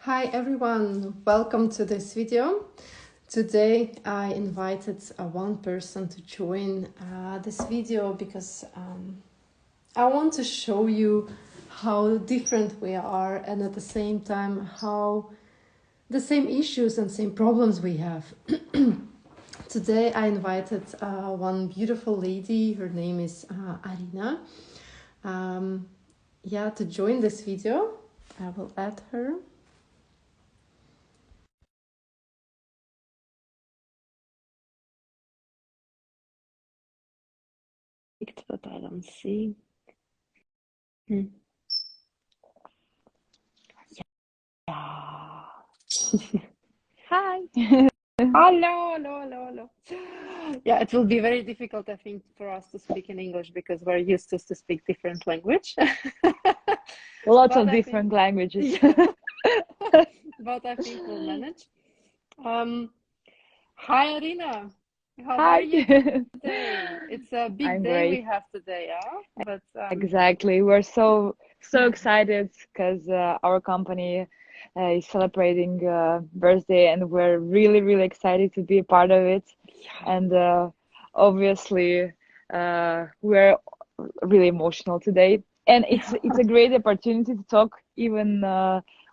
Hi everyone, welcome to this video. Today I invited one person to join this video because I want to show you how different we are and at the same time how the same issues and same problems we have. Today I invited one beautiful lady, her name is Arina, to join this video. I will add her. But I don't see. Yeah. Hi. Hello. Yeah, it will be very difficult, I think, for us to speak in English because we're used to speak different language. Lots But of I different think, languages. yeah, but I think we'll manage. Hi, Arina. How are Hi. you today? It's a big I'm day we great. have today, huh? But Exactly. We're so excited because our company is celebrating birthday, and we're really excited to be a part of it. yeah, And obviously, we're really emotional today. And it's a great opportunity to talk even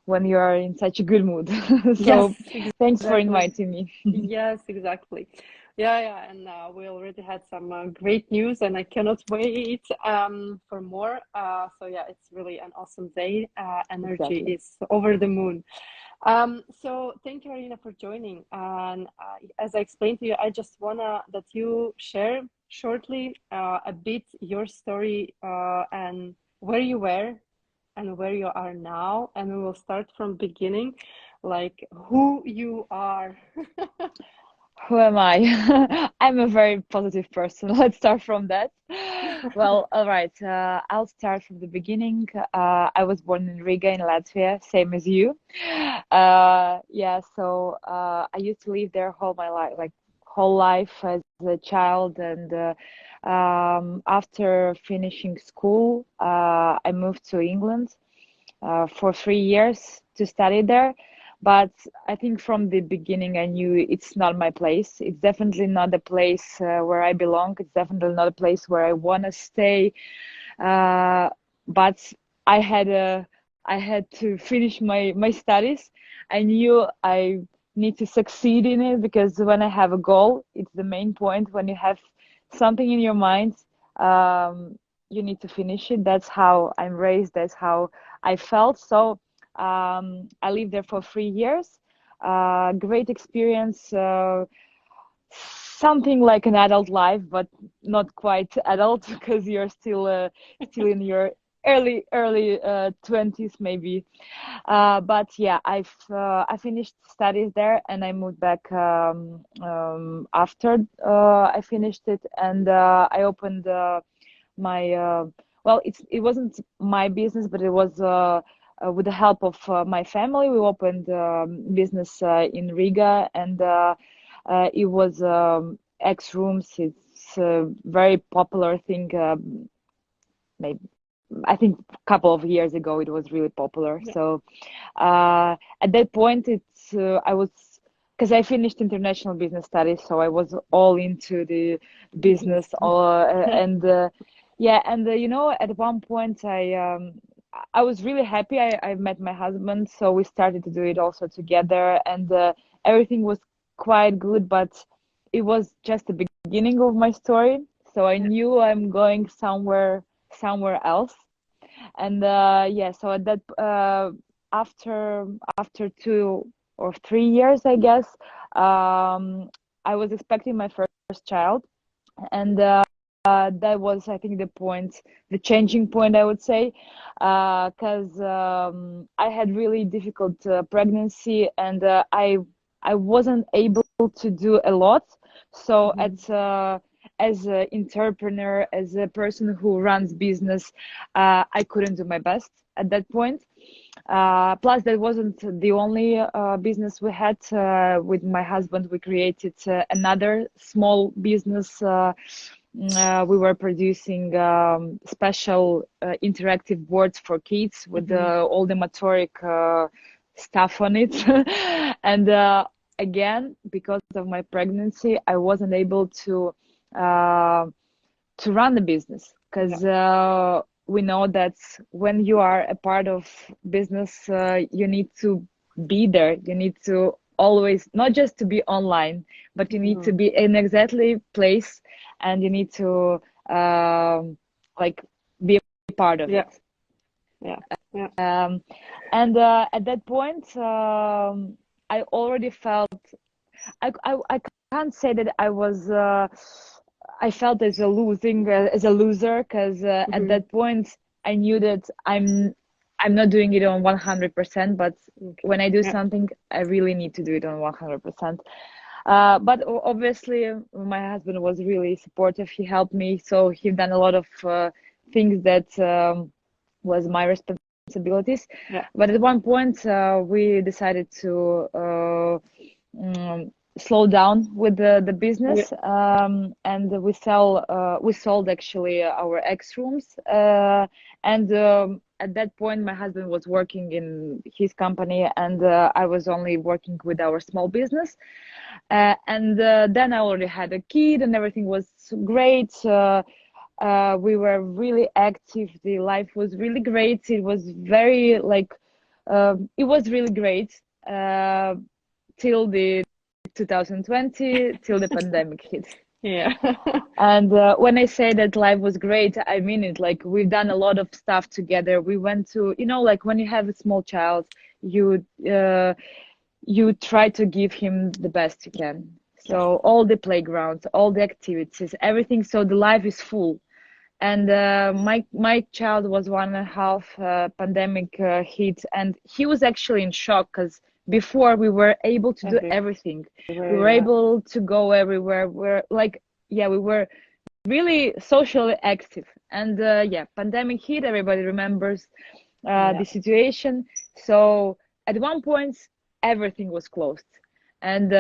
when you are in such a good mood. yes, So thanks for exactly. inviting me. Yes, exactly. Yeah, and we already had some great news, and I cannot wait for more. So yeah, it's really an awesome day. Energy Exactly. is over the moon. So thank you, Arina, for joining. And as I explained to you, I just wanna that you share shortly a bit your story and where you were and where you are now, and we will start from beginning, like who you are. Who am I? I'm a very positive person. Let's start from that. Well, all right. I'll start from the beginning. I was born in Riga in Latvia, same as you. Yeah, so I used to live there whole my life, like whole life as a child, and after finishing school, I moved to England for 3 years to study there. But I think from the beginning I knew it's not my place. It's definitely not the place where I belong. It's definitely not a place where I want to stay. But I had a, I had to finish my studies. I knew I need to succeed in it because when I have a goal, it's the main point. When you have something in your mind, um, you need to finish it. That's how I'm raised. That's how I felt. So I lived there for 3 years. Great experience. Something like an adult life, but not quite adult because you're still in your early 20s maybe. But yeah, I finished studies there and I moved back after I finished it, and I opened my well, it wasn't my business, but it was with the help of my family. We opened business in Riga, and it was X rooms. It's a very popular thing. Maybe I think a couple of years ago it was really popular. Yeah. So at that point, it's I was because I finished international business studies, so I was all into the Business. business. And yeah, and at one point I was really happy. I met my husband, so we started to do it also together, and everything was quite good. But it was just the beginning of my story, so I Yeah. knew I'm going somewhere else. And yeah, so at that after 2 or 3 years, I guess, I was expecting my first child, and that was, I think, the changing point, I would say, because I had really difficult pregnancy, and I wasn't able to do a lot. So Mhm. as an entrepreneur, as a person who runs business, I couldn't do my best at that point. Plus, that wasn't the only business we had. With my husband, we created another small business. We were producing special interactive boards for kids with Mhm. all the motoric stuff on it. And again, because of my pregnancy, I wasn't able to run the business, because we know that when you are a part of business, you need to be there. You need to always, not just to be online, but you need to be in exactly place, and you need to like be a part of it. And at that point, I already felt, I can't say that I felt as a loser, because at that point I knew that I'm not doing it on 100%, but when I do something, I really need to do it on 100%. But obviously my husband was really supportive. He helped me, so he done a lot of things that was my responsibilities. But at one point we decided to slow down with the business, and we sold actually our ex rooms, and at that point my husband was working in his company, and I was only working with our small business, and then I already had a kid and everything was great. We were really active, the life was really great, it was very it was really great till the 2020, till the pandemic hit. And when I say that life was great, I mean it. Like, we've done a lot of stuff together. We went to, like when you have a small child, you try to give him the best you can. So all the playgrounds, all the activities, everything, so the life is full. And my child was 1.5, pandemic hit, and he was actually in shock, because before we were able to do everything. We were able to go everywhere. We were really socially active. And pandemic hit, everybody remembers the situation. So at one point, everything was closed. And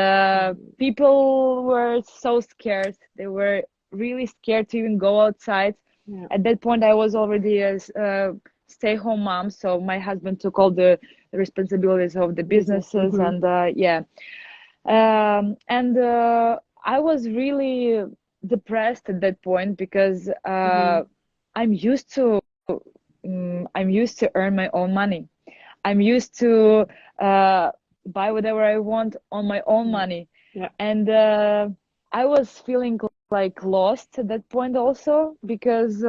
people were so scared. They were really scared to even go outside. At that point, I was already a stay-home mom, so my husband took all the responsibilities of the businesses. And I was really depressed at that point, because I'm used to earn my own money. I'm used to buy whatever I want on my own money. And I was feeling like lost at that point also, because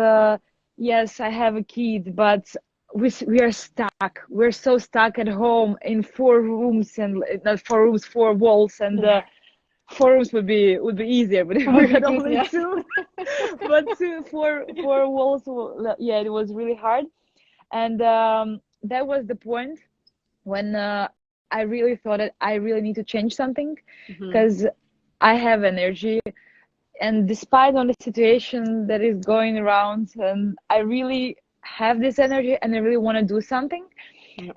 yes, I have a kid, but we are stuck. We're so stuck at home in 4 rooms, and not 4 rooms, 4 walls, and 4 rooms would be easier, but if we had only 2. But 4 walls, it was really hard. And that was the point when I really thought that I really need to change something, because I have energy, and despite on the situation that is going around, and I really have this energy and I really want to do something.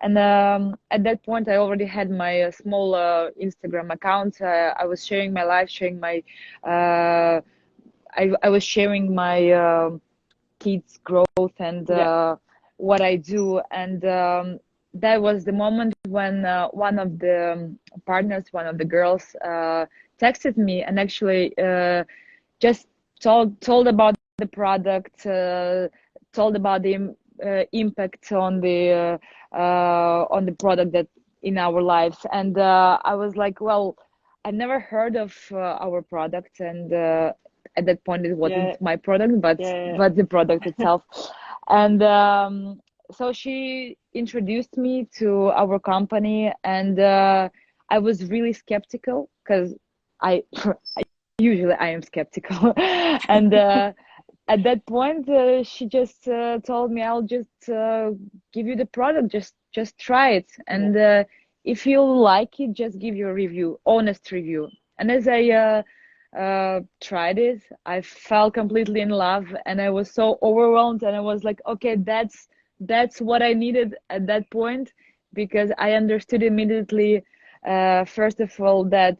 And at that point, I already had my small Instagram account. I was sharing my life, sharing my I was sharing my kids' growth and what I do. And that was the moment when one of the partners, one of the girls, texted me and actually just told about the product, told about the impact on the product that in our lives. And I was like, well, I never heard of our product, and at that point it wasn't my product, but the product itself. And so she introduced me to our company, and I was really skeptical, because I usually I am skeptical. And at that point, she just told me, I'll just give you the product, just try it, and if you like it, just give your review, honest review. And as I tried it, I fell completely in love, and I was so overwhelmed, and I was like, okay, that's what I needed at that point, because I understood immediately, first of all, that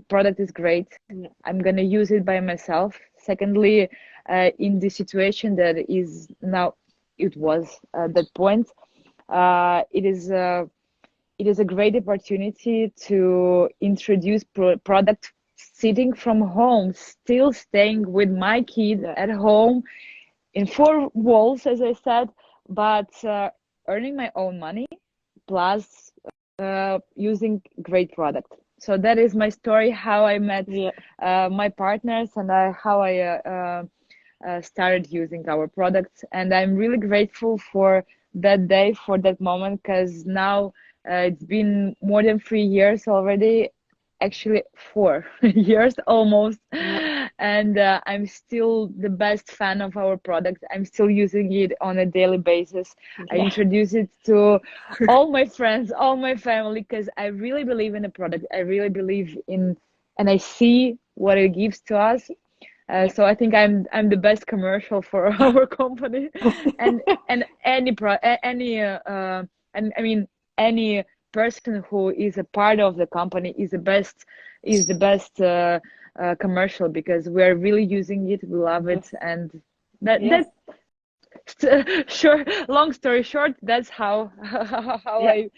product is great. I'm gonna use it by myself. Secondly, in the situation that is now, it was at that point, it is it is a great opportunity to introduce product sitting from home, still staying with my kid at home in four walls, as I said, but earning my own money plus using great product. So that is my story, how I met my partners and how I started using our products. And I'm really grateful for that day, for that moment, because now it's been more than 3 years already, actually 4 years almost, and I'm still the best fan of our product. I'm still using it on a daily basis. I introduce it to all my friends, all my family, because I really believe in the product. I really believe in, and I see what it gives to us. So I think I'm the best commercial for our company, and any person who is a part of the company is the best commercial, because we are really using it, we love it, and that's sure. Long story short, that's how I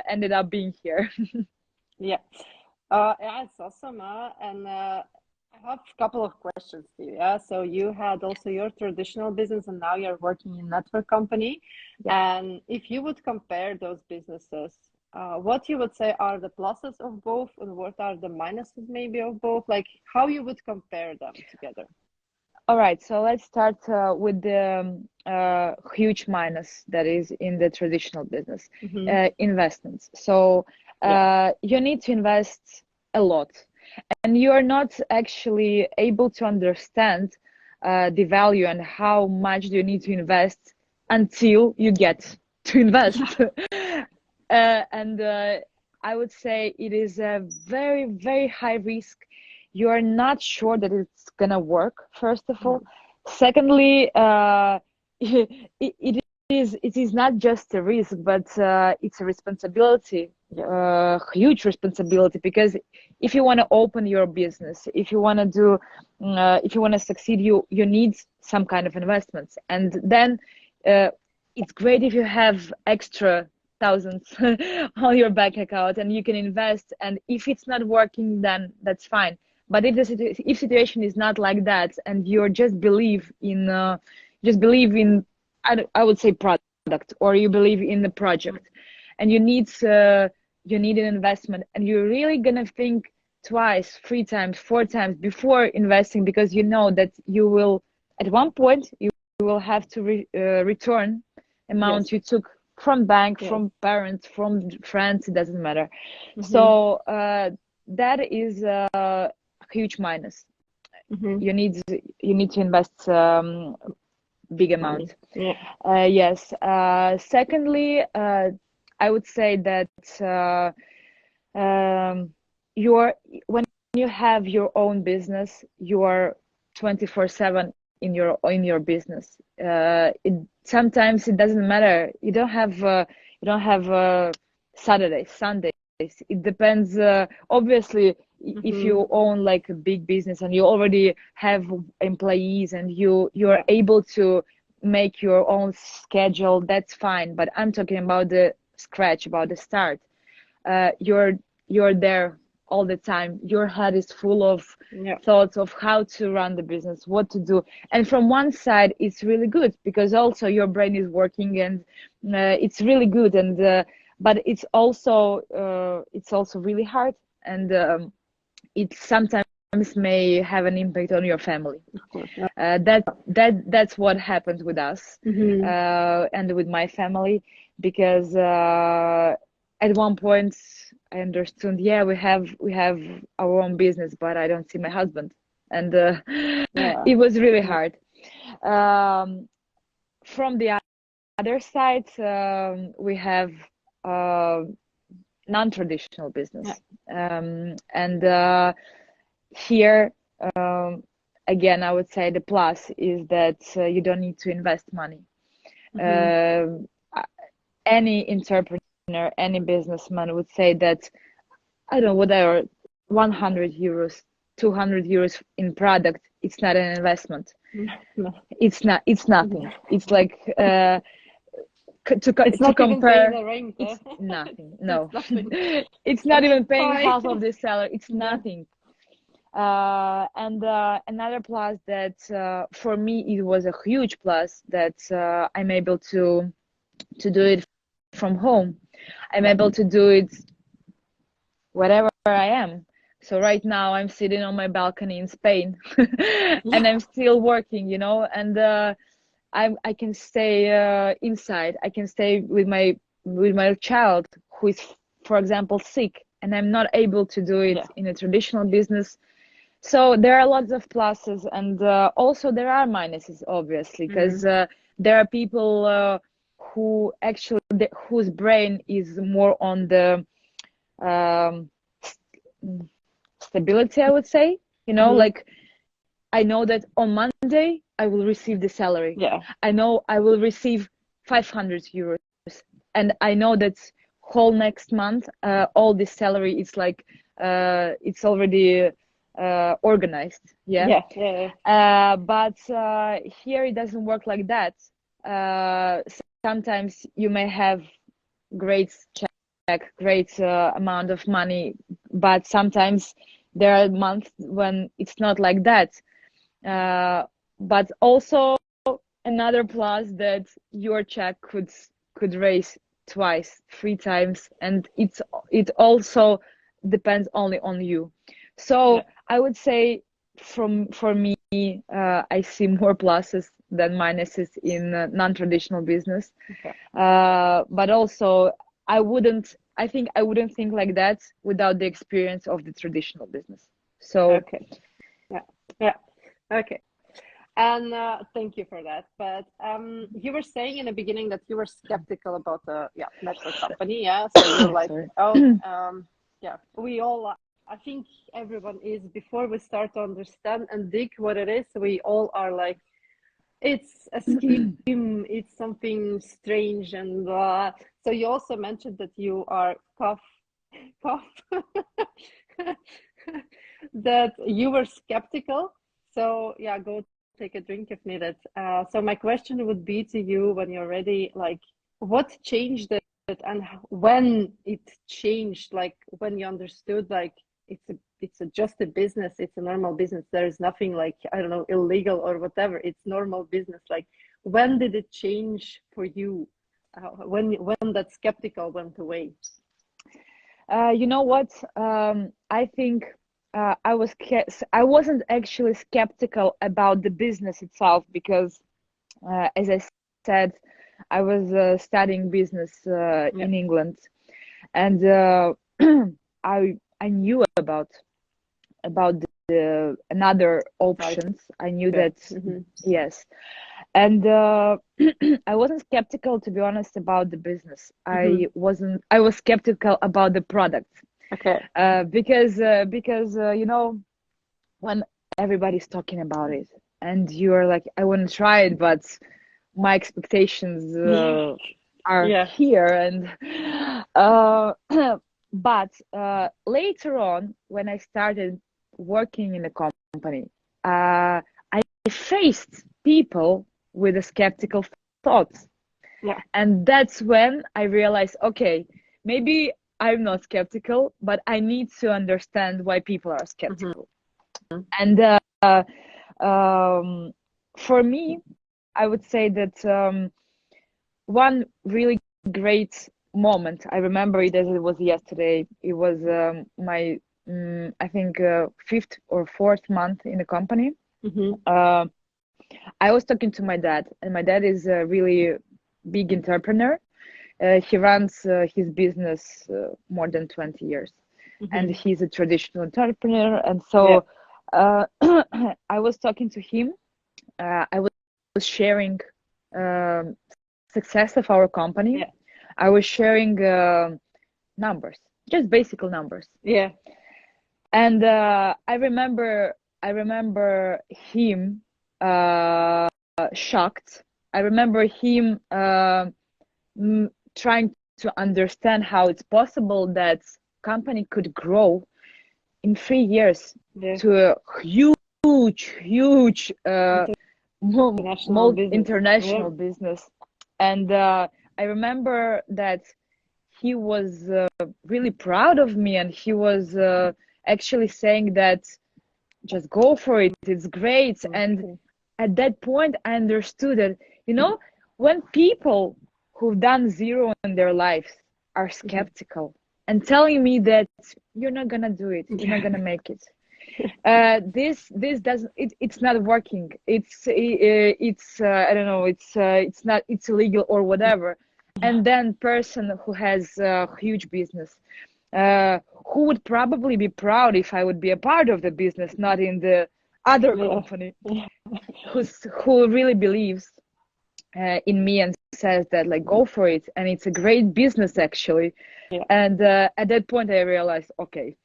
ended up being here. Yeah, it's awesome, and I have a couple of questions to you. Yeah, so you had also your traditional business, and now you're working in network company. And if you would compare those businesses, what you would say are the pluses of both, and what are the minuses maybe of both? Like how you would compare them together? All right, so let's start with the huge minus that is in the traditional business, investments. So you need to invest a lot, and you are not actually able to understand the value and how much do you need to invest until you get to invest. And I would say it is a very, very high risk. You are not sure that it's gonna work, first of all. Secondly, it is not just a risk, but it's a responsibility, huge responsibility, because if you want to open your business, if you want to do, if you want to succeed, you need some kind of investments. And then it's great if you have extra thousands on your bank account and you can invest, and if it's not working, then that's fine. But if the situation is not like that, and you just believe in I would say product, or you believe in the project, and you need an investment, and you're really gonna think twice, 3 times, 4 times before investing, because you know that you will at one point you will have to return amount you took from bank, from parents, from friends, it doesn't matter. So that is a huge minus. You need to invest big amount. Yes. Secondly, I would say that when you have your own business, you are 24/7 in your business. Sometimes it doesn't matter. You don't have Saturdays, Sundays. It depends. Obviously, if you own like a big business and you already have employees and you're able to make your own schedule, that's fine. But I'm talking about the scratch, about the start. You're there all the time. Your head is full of thoughts of how to run the business, what to do. And from one side, it's really good, because also your brain is working, and it's really good. And but it's also really hard, and it sometimes may have an impact on your family. That's what happened with us and with my family, because at one point I understood, we have our own business, but I don't see my husband, and it was really hard. From the other side, we have non-traditional business, and here again I would say the plus is that you don't need to invest money. Any entrepreneur, any businessman would say that, I don't know, whatever, 100 euros, 200 euros in product, it's not an investment. It's nothing. It's like It's to not even paying compare, the rent. it's nothing. No, It's nothing. it's not even paying Fine. half of the salary. It's Yeah. nothing. And another plus that for me it was a huge plus that I'm able to do it from home. I'm able to do it wherever I am. So right now I'm sitting on my balcony in Spain and I'm still working, you know, and I can stay inside. I can stay with my child who is, for example, sick, and I'm not able to do it in a traditional business. So there are lots of pluses, and also there are minuses, obviously, because there are people who actually whose brain is more on the stability, I would say. You know, like I know that on Monday I will receive the salary. Yeah. I know I will receive 500 euros, and I know that whole next month all this salary is like it's already organized. Yeah. But here it doesn't work like that. Sometimes you may have great check, great amount of money, but sometimes there are months when it's not like that. But also another plus that your check could raise twice, 3 times, and it also depends only on you. So I would say for me, I see more pluses than minuses in non-traditional business. But also I think I wouldn't think like that without the experience of the traditional business. So Okay. And thank you for that. But you were saying in the beginning that you were skeptical about the network company. Yeah. So you're like, we all, I think everyone is, before we start to understand and dig what it is, we all are like, it's a scheme, it's something strange. And so you also mentioned that you are that you were skeptical. So go take a drink if needed. So my question would be to you, when you're ready, like, what changed it, and when it changed, like when you understood, like it's just a business, it's a normal business, there is nothing like, I don't know, illegal or whatever, it's normal business. Like, when did it change for you? When that skeptical went away? You know what? I think I wasn't actually skeptical about the business itself, because as I said, I was studying business in England, and I knew about the another options. I knew that yes, and I wasn't skeptical, to be honest, about the business. I was skeptical about the product. Because you know, when everybody's talking about it and you're like, I want to try it, but my expectations are here. And but later on, when I started working in a company, I faced people with a skeptical thoughts, and that's when I realized, okay, maybe I'm not skeptical, but I need to understand why people are skeptical. And for me, I would say that one really great moment, I remember it as it was yesterday. It was my, I think, 5th or 4th month in the company. I was talking to my dad, and my dad is a really big entrepreneur. He runs his business more than 20 years, and he's a traditional entrepreneur. And so I was talking to him. I was sharing success of our company. I was sharing numbers, just basic numbers. And I remember him shocked. I remember him trying to understand how it's possible that company could grow in 3 years to a huge international business. And I remember that he was really proud of me, and he was actually saying that just go for it, it's great. And at that point I understood that, you know, when people who've done zero in their lives are skeptical and telling me that you're not gonna do it, you're not gonna make it, this doesn't, it's not working, it's I don't know, it's not, it's illegal or whatever. And then person who has a huge business, who would probably be proud if I would be a part of the business, not in the other company, who really believes in me and says that like go for it, and it's a great business actually. And at that point I realized, okay,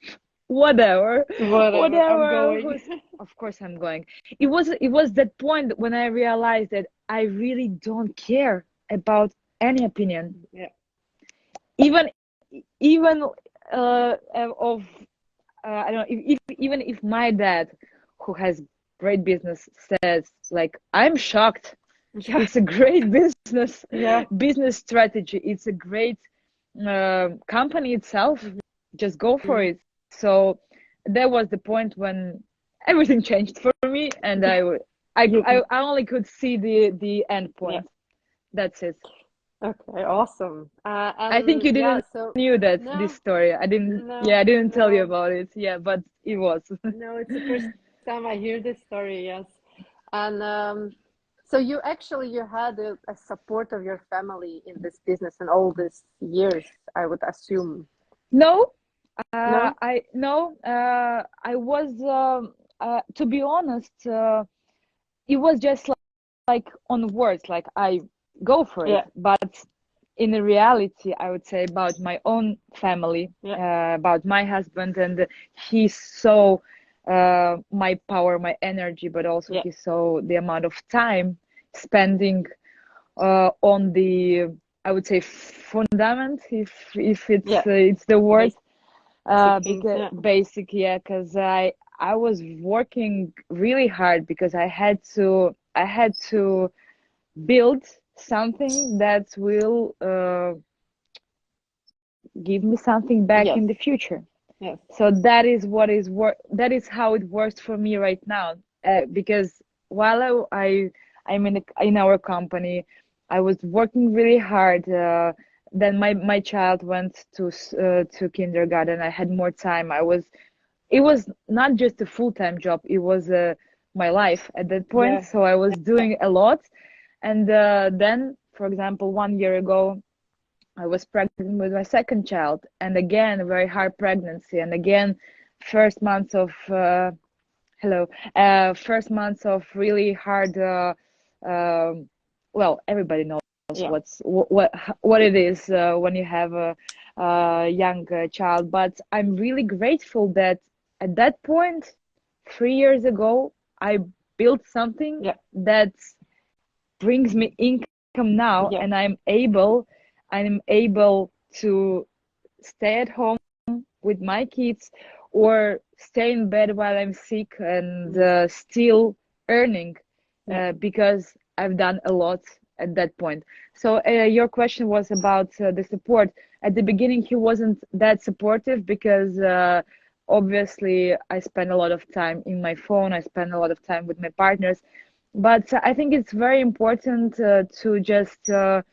whatever, I'm going. of course I'm going. It was that point when I realized that I really don't care about any opinion, even of I don't know, if even if my dad, who has great business, says like I'm shocked, it's a great business, business strategy, it's a great company itself, just go for it. So that was the point when everything changed for me, and I only could see the end point. That's it. Okay, awesome. I think you didn't knew that this story. I didn't tell you about it. Yeah, but it was. No, it's the first time I hear this story. Yes, and so you had a support of your family in this business and all these years, I would assume. No, No? I was to be honest, it was just like on words, like I go for it, but in reality I would say about my own family, about my husband, and he saw my power, my energy, but also he saw the amount of time spending on the, I would say, fundament, if it's the word. Basic, because I was working really hard, because I had to build something that will give me something back in the future. So that is that is how it works for me right now, because while I'm in our company, I was working really hard. Then my child went to kindergarten. I had more time. It was not just a full-time job, it was my life at that point. So I was doing a lot. And then, for example, 1 year ago, I was pregnant with my second child, and again, a very hard pregnancy, and again, first months of first months of really hard. Well, everybody knows what it is when you have a young child. But I'm really grateful that at that point, 3 years ago, I built something that brings me income now, and I'm able to stay at home with my kids, or stay in bed while I'm sick, and still earning, because I've done a lot at that point. So your question was about the support. At the beginning, he wasn't that supportive, because obviously I spend a lot of time in my phone, I spend a lot of time with my partners. But I think it's very important to just to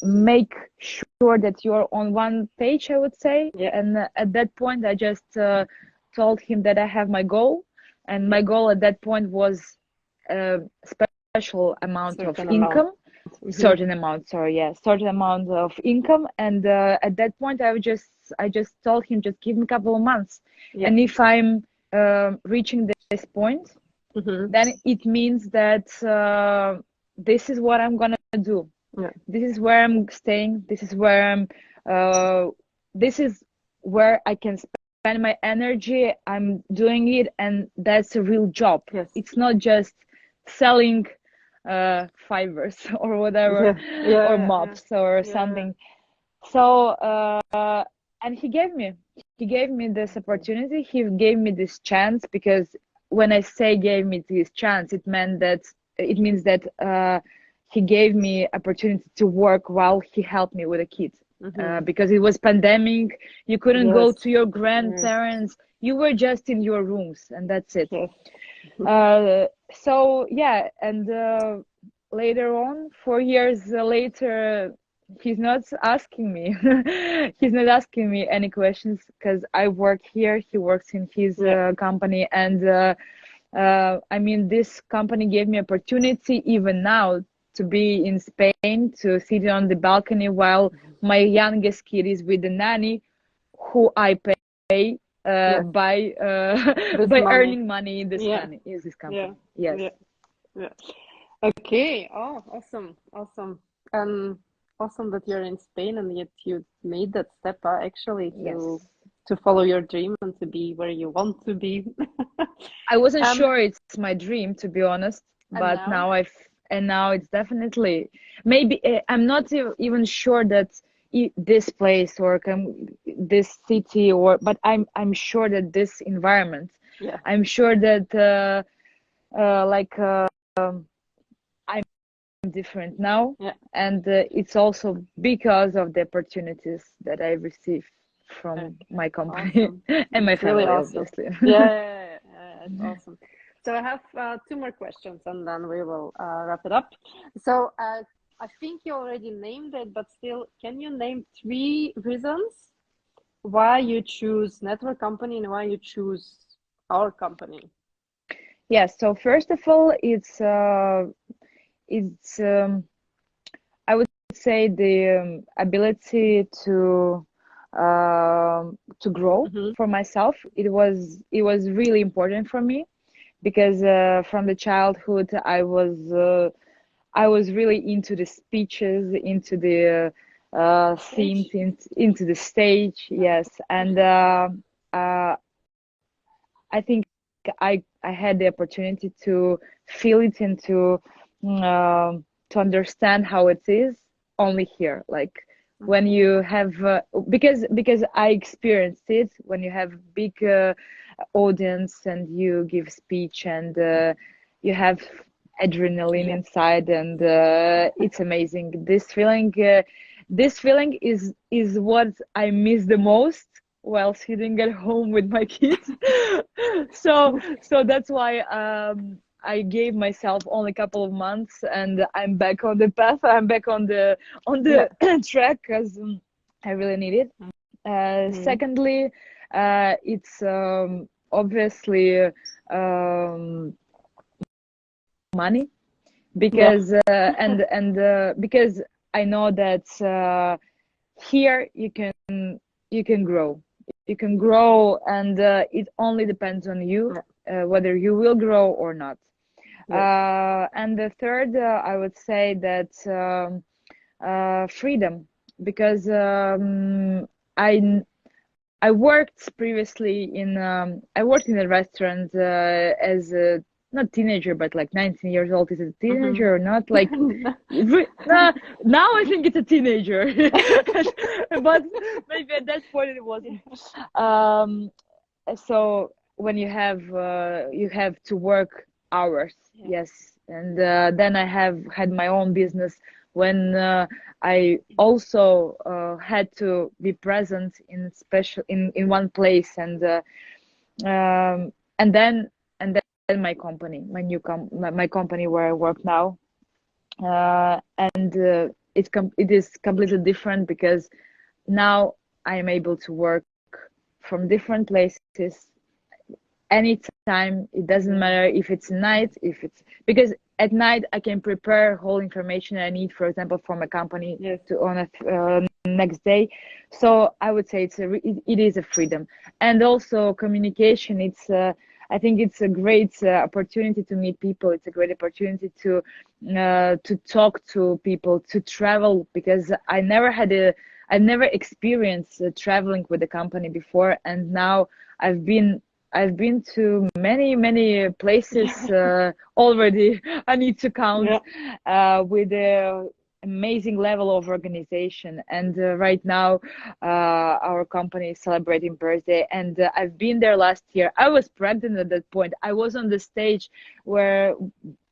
make sure that you're on one page, I would say. And at that point, I just told him that I have my goal, and my goal at that point was a special amount of income. Certain amount of income. And at that point, I just told him, just give me a couple of months, and if I'm reaching this point, then it means that this is what I'm gonna do. This is where I'm staying. This is where I can spend my energy. I'm doing it, and that's a real job. It's not just selling fibers or whatever, or mops or something. So and he gave me this opportunity. He gave me this chance, because when I say gave me this chance, it means that he gave me opportunity to work while he helped me with the kids. Because it was pandemic, you couldn't go to your grandparents. You were just in your rooms, and that's it. So yeah, and later on, 4 years later, he's not asking me. He's not asking me any questions because I work here. He works in his company, and I mean, this company gave me opportunity even now to be in Spain, to sit on the balcony while my youngest kid is with the nanny, who I pay by earning money in this company. Yes. Okay. Oh, awesome, awesome. Awesome that you're in Spain and yet you made that step actually to follow your dream and to be where you want to be. I wasn't sure it's my dream, to be honest, but now it's definitely, maybe I'm not even sure that this place or this city, but I'm sure that this environment, I'm sure that I'm different now, and it's also because of the opportunities that I received from my company and my family, obviously. It's awesome. So I have 2 more questions and then we will wrap it up. So I think you already named it, but still, can you name 3 reasons why you choose network company and why you choose our company? Yes. So first of all, it's I would say the ability to grow for myself. It was really important for me because from the childhood I was really into the speeches, into the scenes, into the stage. Yes, and I think I had the opportunity to feel it and to understand how it is only here. Like when you have because I experienced it, when you have big audience and you give speech and you have adrenaline inside, and it's amazing. This feeling is what I miss the most while sitting at home with my kids. so that's why I gave myself only a couple of months and I'm back on the path. I'm back on the track because I really need it. Secondly, it's obviously money, because because I know that here you can grow. You can grow, and it only depends on you whether you will grow or not. And the third, I would say that freedom, because I worked previously in I worked in a restaurant as a not teenager, but like 19 years old. Is it a teenager or not? Like now I think it's a teenager, but maybe at that point it wasn't. So when you have to work hours, yes, and then I have had my own business when I also had to be present in one place, and then my company, my company where I work now, and it is completely different because now I am able to work from different places anytime. It doesn't matter if it's night, because at night I can prepare whole information I need, for example, from a company to on a next day. So I would say it is a freedom, and also communication. I think it's a great opportunity to meet people. It's a great opportunity to talk to people, to travel, because I never experienced traveling with the company before, and now I've been to many places already. I need to count with the amazing level of organization, and right now our company is celebrating birthday, and I've been there last year. I was pregnant at that point. I was on the stage where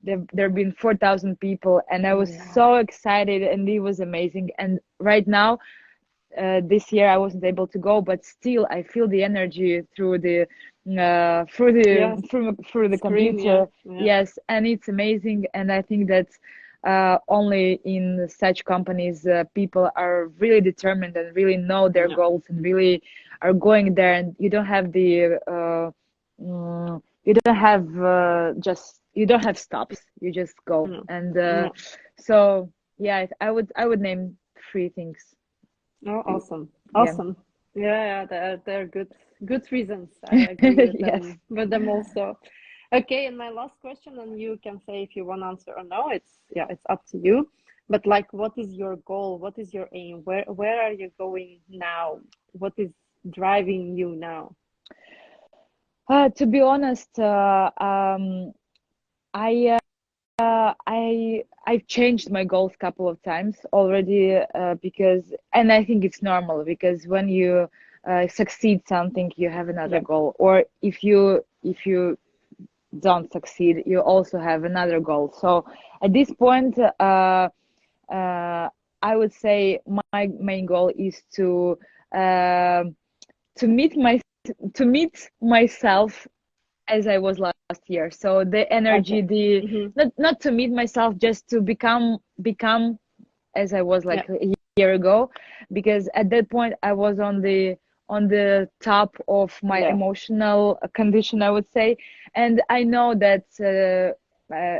there have been 4,000 people, and I was so excited, and it was amazing. And right now, this year I wasn't able to go, but still I feel the energy through the Yes, through the screen, yeah, computer. Yes, and it's amazing. And I think that only in such companies people are really determined and really know their yeah, goals and really are going there. And you don't have the you don't have just you don't have stops. You just go. yeah, And yeah. so yeah, I would name three things. Oh, awesome, Yeah. awesome. Yeah, yeah, they're good reasons. I agree Yes. with them also. Okay, and my last question, and you can say if you want to answer or no. It's up to you. But like, what is your goal? What is your aim? Where are you going now? What is driving you now? To be honest, I I've changed my goals a couple of times already because, and I think it's normal because when you succeed something, you have another Yeah, goal, or if you don't succeed, you also have another goal. So at this point, I would say my main goal is uh, to meet my to meet myself as I was last year. So the energy, okay. the Mm-hmm. not to meet myself, just to become as I was Yeah, like a year ago, because at that point I was on the top of my yeah, emotional condition, I would say. And I know that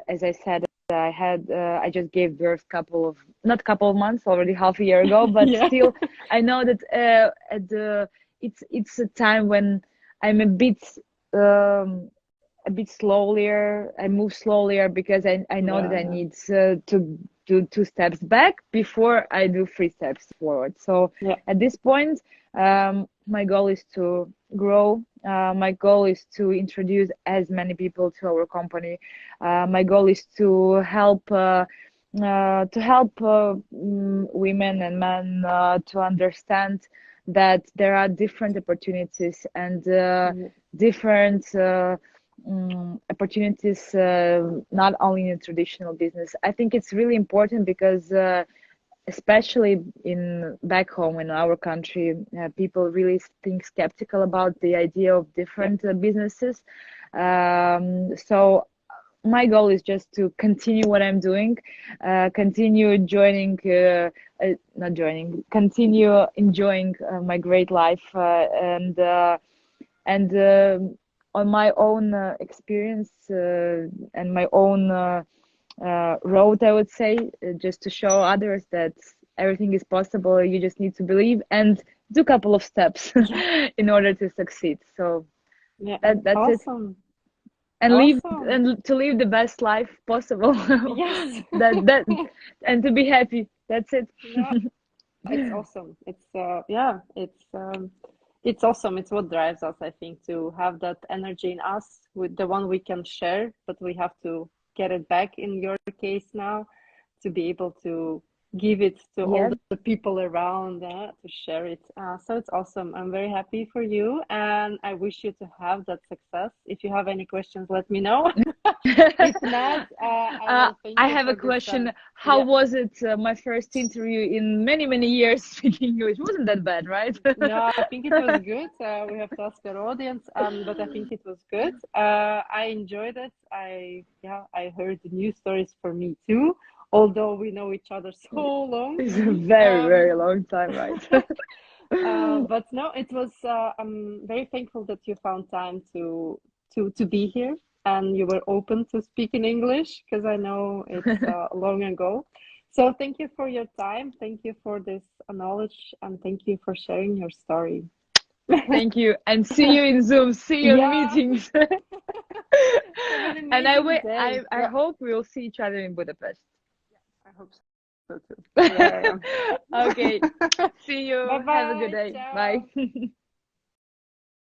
as I said, I just gave birth not couple of months, already half a year ago, but yeah, still I know that it's a time when I'm um, a bit slower. I move slower because I know that I yeah, need to do two steps back before I do three steps forward. So yeah, at this point, my goal is to grow. My goal is to introduce as many people to our company. My goal is to help women and men to understand that there are different opportunities and yeah, different opportunities, not only in traditional business. I think it's really important because especially in back home in our country, people really think skeptical about the idea of yeah. different businesses. So my goal is just to continue what I'm doing, continue not joining, continue enjoying my great life, and on my own experience and my own road, I would say, just to show others that everything is possible. You just need to believe and do a couple of steps Yeah. in order to succeed. So Yeah. that's it. Awesome. And Awesome. to live the best life possible. Yes. that and to be happy. That's it. No, it's awesome. Yeah, it's awesome. It's what drives us, I think, to have that energy in us with the one we can share, but we have to get it back in your case now to be able to give it to all Yeah. the people around to share it. So it's awesome. I'm very happy for you, and I wish you to have that success. If you have any questions, let me know. If not, I will thank I you have a for this question. time. How Yeah. was it? My first interview in many, many years speaking English. Wasn't that bad, right? No, I think it was good. We have to ask our audience, but I think it was good. I enjoyed it. I heard new stories for me too, although we know each other so long. It's a very, very Um, long time, right? but no, it was. I'm very thankful that you found time to be here and you were open to speak in English because I know it's long ago. So thank you for your time. Thank you for this knowledge and thank you for sharing your story. Thank you, and see you in Zoom. See you in Yeah, meetings. have an And I amazing wait. day. I Yeah, hope we'll see each other in Budapest. I hope so too. Yeah, yeah. Okay. See Bye you. Have a good bye. day. Bye. Ciao.